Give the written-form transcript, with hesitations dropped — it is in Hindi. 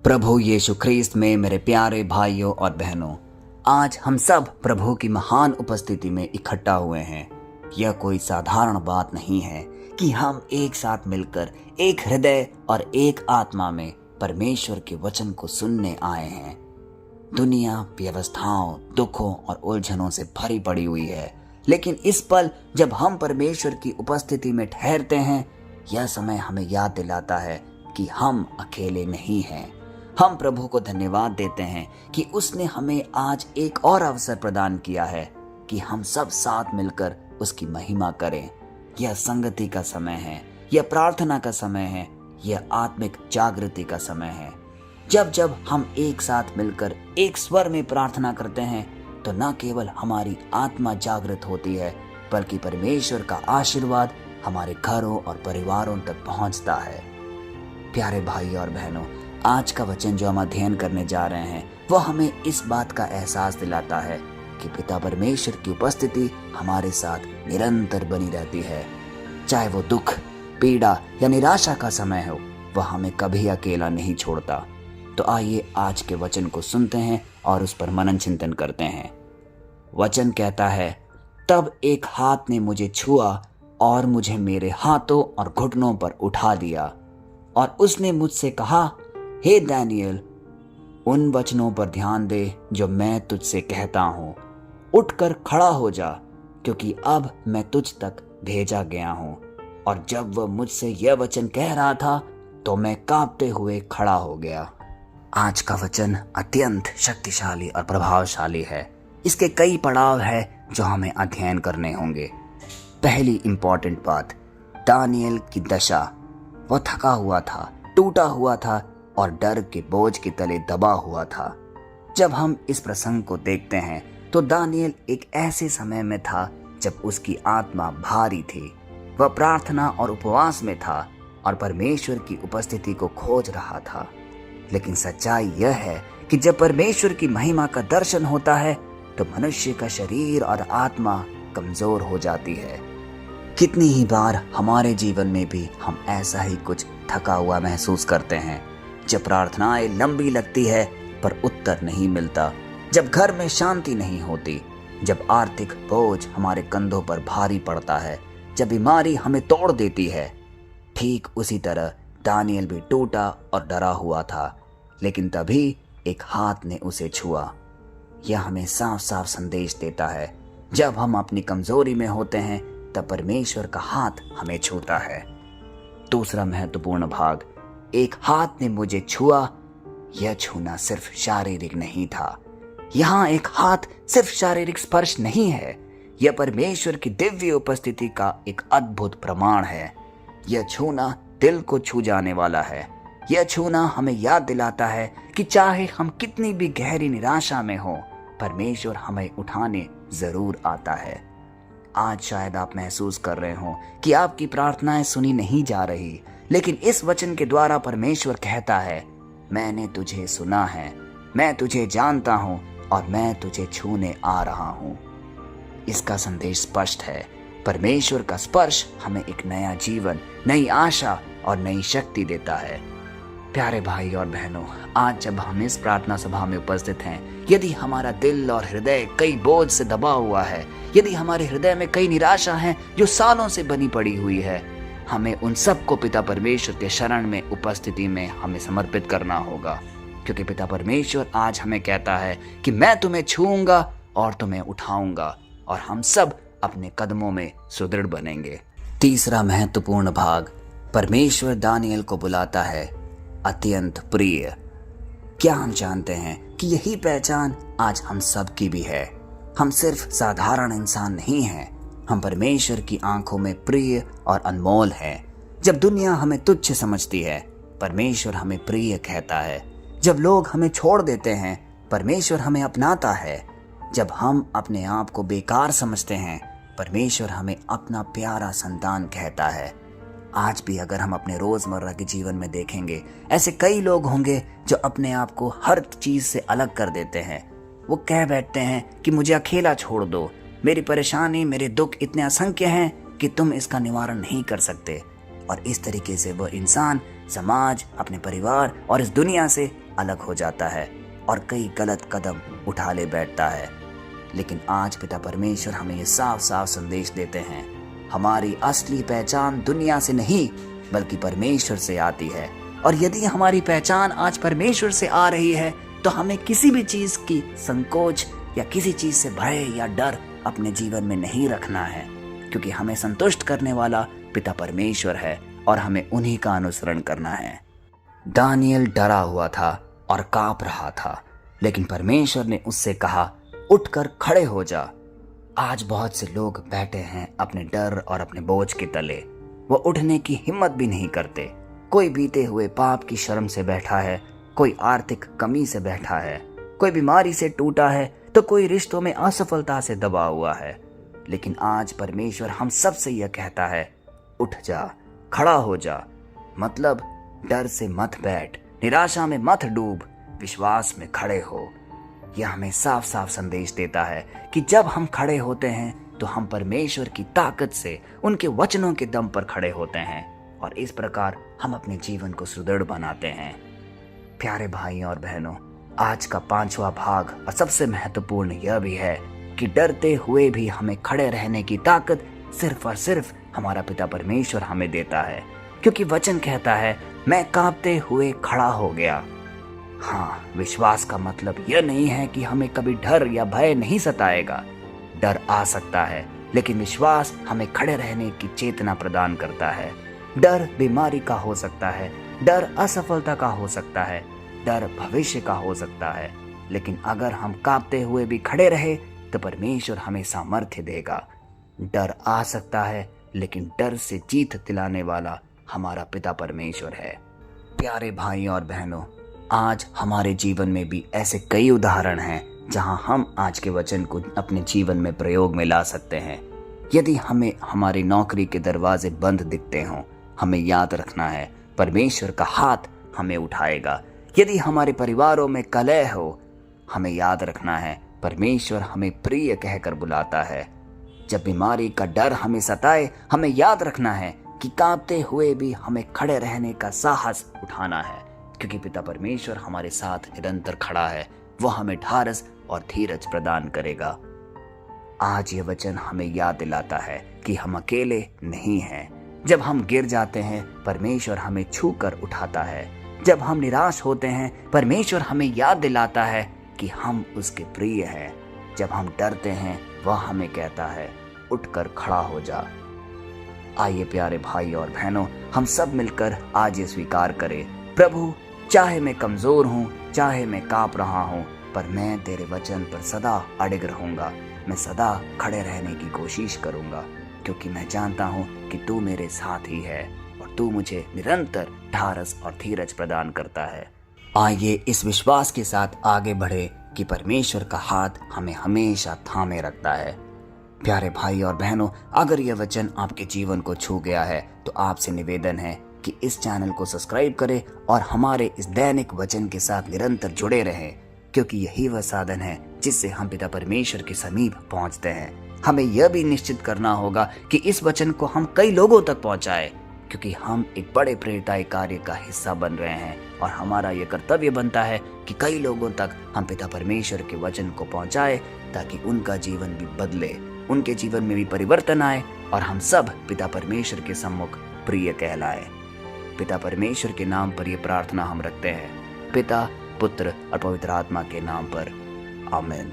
प्रभु यीशु ख्रीस्त में मेरे प्यारे भाइयों और बहनों, आज हम सब प्रभु की महान उपस्थिति में इकट्ठा हुए हैं। यह कोई साधारण बात नहीं है कि हम एक साथ मिलकर एक हृदय और एक आत्मा में परमेश्वर के वचन को सुनने आए हैं। दुनिया व्यवस्थाओं, दुखों और उलझनों से भरी पड़ी हुई है, लेकिन इस पल जब हम परमेश्वर की उपस्थिति में ठहरते हैं, यह समय हमें याद दिलाता है कि हम अकेले नहीं हैं। हम प्रभु को धन्यवाद देते हैं कि उसने हमें आज एक और अवसर प्रदान किया है कि हम सब साथ मिलकर उसकी महिमा करें। यह संगति का समय है, यह प्रार्थना का समय है, यह आत्मिक जागृति का समय है। जब जब हम एक साथ मिलकर एक स्वर में प्रार्थना करते हैं तो न केवल हमारी आत्मा जागृत होती है, बल्कि परमेश्वर का आशीर्वाद हमारे घरों और परिवारों तक पहुंचता है। प्यारे भाई और बहनों, आज का वचन जो हम अध्ययन करने जा रहे हैं वह हमें इस बात का एहसास दिलाता है कि पिता परमेश्वर की उपस्थिति हमारे साथ निरंतर बनी रहती है। चाहे वो दुख, पीड़ा या निराशा का समय हो, वह हमें कभी अकेला नहीं छोड़ता। तो आइए आज के वचन को सुनते हैं और उस पर मनन चिंतन करते हैं। वचन कहता है, तब एक हाथ ने मुझे छुआ और मुझे मेरे हाथों और घुटनों पर उठा दिया और उसने मुझसे कहा, हे दानियल, उन वचनों पर ध्यान दे जो मैं तुझसे कहता हूँ। उठकर खड़ा हो जा, क्योंकि अब मैं तुझ तक भेजा गया हूँ। और जब वह मुझसे यह वचन कह रहा था तो मैं कांपते हुए खड़ा हो गया। आज का वचन अत्यंत शक्तिशाली और प्रभावशाली है। इसके कई पड़ाव है जो हमें अध्ययन करने होंगे। पहली इंपॉर्टेंट बात, दानियल की दशा। वह थका हुआ था, टूटा हुआ था और डर के बोझ के तले दबा हुआ था। जब हम इस प्रसंग को देखते हैं तो दानियल एक ऐसे समय में था जब उसकी आत्मा भारी थी। वह प्रार्थना और उपवास में था और परमेश्वर की उपस्थिति को खोज रहा था। लेकिन सच्चाई यह है कि जब परमेश्वर की महिमा का दर्शन होता है तो मनुष्य का शरीर और आत्मा कमजोर हो जाती है। कितनी ही बार हमारे जीवन में भी हम ऐसा ही कुछ थका हुआ महसूस करते हैं। जब प्रार्थनाएं लंबी लगती है पर उत्तर नहीं मिलता, जब घर में शांति नहीं होती, जब आर्थिक बोझ हमारे कंधों पर भारी पड़ता है, जब बीमारी हमें तोड़ देती है। ठीक उसी तरह दानियल भी टूटा और डरा हुआ था, लेकिन तभी एक हाथ ने उसे छुआ। यह हमें साफ साफ संदेश देता है, जब हम अपनी कमजोरी में होते हैं तब परमेश्वर का हाथ हमें छूता है। दूसरा महत्वपूर्ण भाग, एक हाथ ने मुझे छुआ। यह छूना सिर्फ शारीरिक नहीं था। यहाँ एक हाथ सिर्फ शारीरिक स्पर्श नहीं है, यह परमेश्वर की दिव्य उपस्थिति का एक अद्भुत प्रमाण है। यह छूना दिल को छू जाने वाला है। यह छूना हमें याद दिलाता है कि चाहे हम कितनी भी गहरी निराशा में हो, परमेश्वर हमें उठाने जरूर आता है। आज शायद आप महसूस कर रहे हो कि आपकी प्रार्थनाएं सुनी नहीं जा रही, लेकिन इस वचन के द्वारा परमेश्वर कहता है, मैंने तुझे सुना है, मैं तुझे जानता हूं और मैं तुझे छूने आ रहा हूं। इसका संदेश स्पष्ट है। परमेश्वर का स्पर्श हमें एक नया जीवन, नई आशा और नई शक्ति देता है। प्यारे भाई और बहनों, आज जब हम इस प्रार्थना सभा में उपस्थित हैं, यदि हमारा दिल और हृदय कई बोझ से दबा हुआ है, यदि हमारे हृदय में कई निराशा है जो सालों से बनी पड़ी हुई है, हमें उन सबको पिता परमेश्वर के शरण में उपस्थिति में हमें समर्पित करना होगा। क्योंकि पिता परमेश्वर आज हमें कहता है कि मैं तुम्हें छूऊंगा और तुम्हें उठाऊंगा और हम सब अपने कदमों में सुदृढ़ बनेंगे। तीसरा महत्वपूर्ण भाग, परमेश्वर दानियल को बुलाता है अत्यंत प्रिय। क्या हम जानते हैं कि यही पहचान आज हम सब की भी है? हम सिर्फ साधारण इंसान नहीं हैं, हम परमेश्वर की आंखों में प्रिय और अनमोल हैं। जब दुनिया हमें तुच्छ समझती है, परमेश्वर हमें प्रिय कहता है। जब लोग हमें छोड़ देते हैं, परमेश्वर हमें अपनाता है। जब हम अपने आप को बेकार समझते हैं, परमेश्वर हमें अपना प्यारा संतान कहता है। आज भी अगर हम अपने रोजमर्रा के जीवन में देखेंगे, ऐसे कई लोग होंगे जो अपने आप को हर चीज से अलग कर देते हैं। वो कह बैठते हैं कि मुझे अकेला छोड़ दो, मेरी परेशानी, मेरे दुख इतने असंख्य हैं कि तुम इसका निवारण नहीं कर सकते। और इस तरीके से वह इंसान समाज, अपने परिवार और इस दुनिया से अलग हो जाता है और कई गलत कदम उठा ले बैठता है। लेकिन आज पिता परमेश्वर हमें ये साफ साफ संदेश देते हैं, हमारी असली पहचान दुनिया से नहीं बल्कि परमेश्वर से आती है। और यदि हमारी पहचान आज परमेश्वर से आ रही है तो हमें किसी भी चीज की संकोच या किसी चीज से भय या डर अपने जीवन में नहीं रखना है, क्योंकि हमें संतुष्ट करने वाला पिता परमेश्वर है और हमें उन्हीं का अनुसरण करना है। दानियल डरा हुआ था और कांप रहा था, लेकिन परमेश्वर ने उससे कहा, उठकर खड़े हो जा। आज बहुत से लोग बैठे हैं अपने डर और अपने बोझ के तले, वो उठने की हिम्मत भी नहीं करते। कोई बीते हुए पाप की शर्म से बैठा है, कोई आर्थिक कमी से बैठा है, कोई बीमारी से टूटा है तो कोई रिश्तों में असफलता से दबा हुआ है। लेकिन आज परमेश्वर हम सब से यह कहता है, उठ जा, खड़ा हो जा। मतलब डर से मत बैठ, निराशा में मत डूब, विश्वास में खड़े हो। यह हमें साफ साफ संदेश देता है कि जब हम खड़े होते हैं तो हम परमेश्वर की ताकत से, उनके वचनों के दम पर खड़े होते हैं और इस प्रकार हम अपने जीवन को सुदृढ़ बनाते हैं। प्यारे भाइयों और बहनों, आज का 5वां भाग और सबसे महत्वपूर्ण यह भी है कि डरते हुए भी हमें खड़े रहने की ताकत सिर्फ और सिर्फ हमारा पिता परमेश्वर हमें देता है, क्योंकि वचन कहता है, मैं कांपते हुए खड़ा हो गया। हाँ, विश्वास का मतलब यह नहीं है कि हमें कभी डर या भय नहीं सताएगा। डर आ सकता है, लेकिन विश्वास हमें खड़े रहने की चेतना प्रदान करता है। डर बीमारी का हो सकता है, डर असफलता का हो सकता है, डर भविष्य का हो सकता है, लेकिन अगर हम कांपते हुए भी खड़े रहे तो परमेश्वर हमें सामर्थ्य देगा। डर आ सकता है, लेकिन डर से जीत दिलाने वाला हमारा पिता परमेश्वर है। प्यारे भाइयों और बहनों, आज हमारे जीवन में भी ऐसे कई उदाहरण हैं जहां हम आज के वचन को अपने जीवन में प्रयोग में ला सकते हैं। यदि हमें हमारी नौकरी के दरवाजे बंद दिखते हों, हमें याद रखना है, परमेश्वर का हाथ हमें उठाएगा। यदि हमारे परिवारों में कलह हो, हमें याद रखना है, परमेश्वर हमें प्रिय कहकर बुलाता है। जब बीमारी का डर हमें सताए, हमें याद रखना है कि कांपते हुए भी हमें खड़े रहने का साहस उठाना है, क्योंकि पिता परमेश्वर हमारे साथ निरंतर खड़ा है। वह हमें ढारस और धीरज प्रदान करेगा। आज यह वचन हमें याद दिलाता है कि हम अकेले नहीं हैं। जब हम गिर जाते हैं, परमेश्वर हमें छू कर उठाता है। जब हम निराश होते हैं, परमेश्वर हमें याद दिलाता है कि हम उसके प्रिय हैं। जब हम डरते हैं, वह हमें कहता है, उठकर खड़ा हो जा। आइए प्यारे भाई और बहनों, हम सब मिलकर आज ये स्वीकार करें, प्रभु, चाहे मैं कमजोर हूँ, चाहे मैं कांप रहा हूँ, पर मैं तेरे वचन पर सदा अडिग रहूंगा। मैं सदा खड़े रहने की कोशिश करूंगा, क्योंकि मैं जानता हूँ कि तू मेरे साथ ही है और तू मुझे निरंतर ढारस और धीरज प्रदान करता है। आइए इस विश्वास के साथ आगे बढ़े कि परमेश्वर का हाथ हमें हमेशा थामे रखता है। प्यारे भाई और बहनों, अगर यह वचन आपके जीवन को छू गया है तो आपसे निवेदन है कि इस चैनल को सब्सक्राइब करें और हमारे इस दैनिक वचन के साथ निरंतर जुड़े रहें, क्योंकि यही वह साधन है जिससे हम पिता परमेश्वर के समीप पहुंचते हैं। हमें यह भी निश्चित करना होगा कि इस वचन को हम कई लोगों तक पहुंचाएं, क्योंकि हम एक बड़े प्रेरिताई कार्य का हिस्सा बन रहे हैं और हमारा यह कर्तव्य बनता है कि कई लोगों तक हम पिता परमेश्वर के वचन को पहुंचाएं, ताकि उनका जीवन भी बदले, उनके जीवन में भी परिवर्तन आए और हम सब पिता परमेश्वर के सम्मुख प्रिय कहलाए। पिता परमेश्वर के नाम पर यह प्रार्थना हम रखते हैं, पिता, पुत्र और पवित्र आत्मा के नाम पर, आमीन।